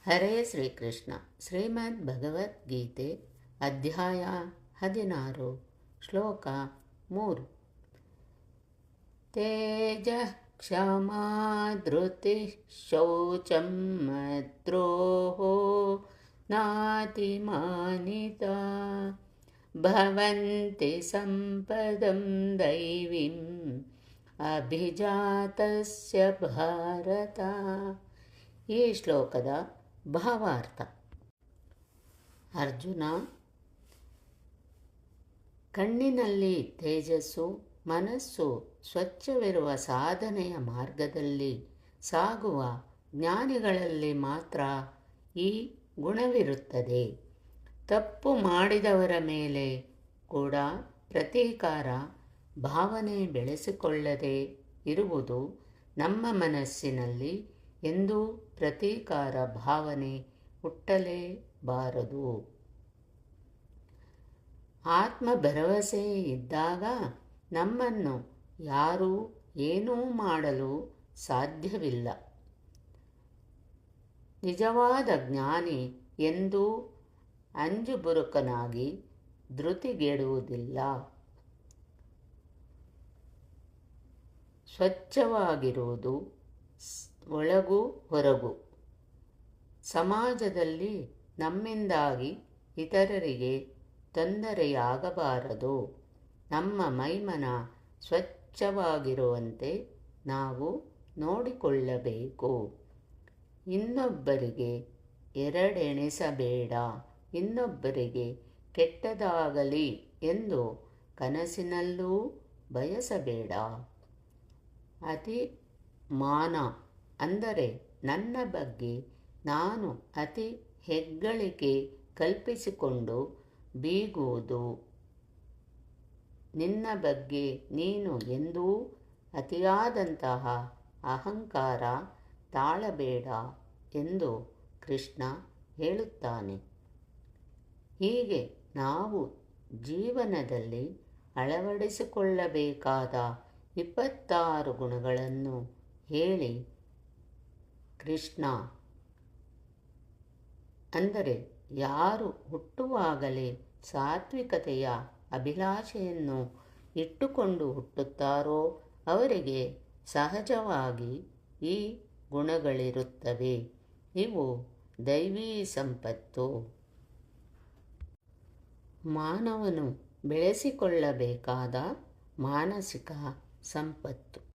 ಹರೇ ಶ್ರೀಕೃಷ್ಣ. ಶ್ರೀಮದ್ ಭಗವದ್ಗೀತೆ ಅಧ್ಯಾಯ 16 ಶ್ಲೋಕ 3. ತೇಜ ಕ್ಷಮಾ ಧೃತಿ ಶೌಚಂ ಮದ್ರೋಹ ನಾತಿಮಾನಿತ ಭವಂತಿ ಸಂಪದಂ ದೈವೀಂ ಅಭಿಜಾತಸ್ಯ ಭಾರತ. ಈ ಶ್ಲೋಕದ ಭಾವಾರ್ಥ: ಅರ್ಜುನ, ಕಣ್ಣಿನಲ್ಲಿ ತೇಜಸ್ಸು, ಮನಸ್ಸು ಸ್ವಚ್ಛವಿರುವ ಸಾಧನೆಯ ಮಾರ್ಗದಲ್ಲಿ ಸಾಗುವ ಜ್ಞಾನಿಗಳಲ್ಲಿ ಮಾತ್ರ ಈ ಗುಣವಿರುತ್ತದೆ. ತಪ್ಪು ಮಾಡಿದವರ ಮೇಲೆ ಕೂಡ ಪ್ರತೀಕಾರ ಭಾವನೆ ಬೆಳೆಸಿಕೊಳ್ಳದೆ ಇರುವುದು ನಮ್ಮ ಮನಸ್ಸಿನಲ್ಲಿ ಎಂದೂ ಪ್ರತೀಕಾರ ಭಾವನೆ ಹುಟ್ಟಲೇಬಾರದು. ಆತ್ಮ ಭರವಸೆ ಇದ್ದಾಗ ನಮ್ಮನ್ನು ಯಾರೂ ಏನೂ ಮಾಡಲು ಸಾಧ್ಯವಿಲ್ಲ. ನಿಜವಾದ ಜ್ಞಾನಿ ಎಂದೂ ಅಂಜುಬುರುಕನಾಗಿ ಧೃತಿಗೆಡುವುದಿಲ್ಲ. ಸ್ವಚ್ಛವಾಗಿರುವುದು ಒಳಗೂ ಹೊರಗೂ. ಸಮಾಜದಲ್ಲಿ ನಮ್ಮಿಂದಾಗಿ ಇತರರಿಗೆ ತೊಂದರೆಯಾಗಬಾರದು. ನಮ್ಮ ಮೈಮನ ಸ್ವಚ್ಛವಾಗಿರುವಂತೆ ನಾವು ನೋಡಿಕೊಳ್ಳಬೇಕು. ಇನ್ನೊಬ್ಬರಿಗೆ ಎರಡೆಣಿಸಬೇಡ. ಇನ್ನೊಬ್ಬರಿಗೆ ಕೆಟ್ಟದಾಗಲಿ ಎಂದು ಕನಸಿನಲ್ಲೂ ಬಯಸಬೇಡ. ಅತಿ ಮಾನ ಅಂದರೆ ನನ್ನ ಬಗ್ಗೆ ನಾನು ಅತಿ ಹೆಗ್ಗಳಿಕೆ ಕಲ್ಪಿಸಿಕೊಂಡು ಬೀಗುವುದು. ನಿನ್ನ ಬಗ್ಗೆ ನೀನು ಎಂದೂ ಅತಿಯಾದಂತಹ ಅಹಂಕಾರ ತಾಳಬೇಡ ಎಂದು ಕೃಷ್ಣ ಹೇಳುತ್ತಾನೆ. ಹೀಗೆ ನಾವು ಜೀವನದಲ್ಲಿ ಅಳವಡಿಸಿಕೊಳ್ಳಬೇಕಾದ 26 ಗುಣಗಳನ್ನು ಹೇಳಿ ಕೃಷ್ಣ ಅಂದರೆ ಯಾರು ಹುಟ್ಟುವಾಗಲೇ ಸಾತ್ವಿಕತೆಯ ಅಭಿಲಾಷೆಯನ್ನು ಇಟ್ಟುಕೊಂಡು ಹುಟ್ಟುತ್ತಾರೋ ಅವರಿಗೆ ಸಹಜವಾಗಿ ಈ ಗುಣಗಳಿರುತ್ತವೆ. ಇವು ದೈವೀ ಸಂಪತ್ತು. ಮಾನವನು ಬೆಳೆಸಿಕೊಳ್ಳಬೇಕಾದ ಮಾನಸಿಕ ಸಂಪತ್ತು.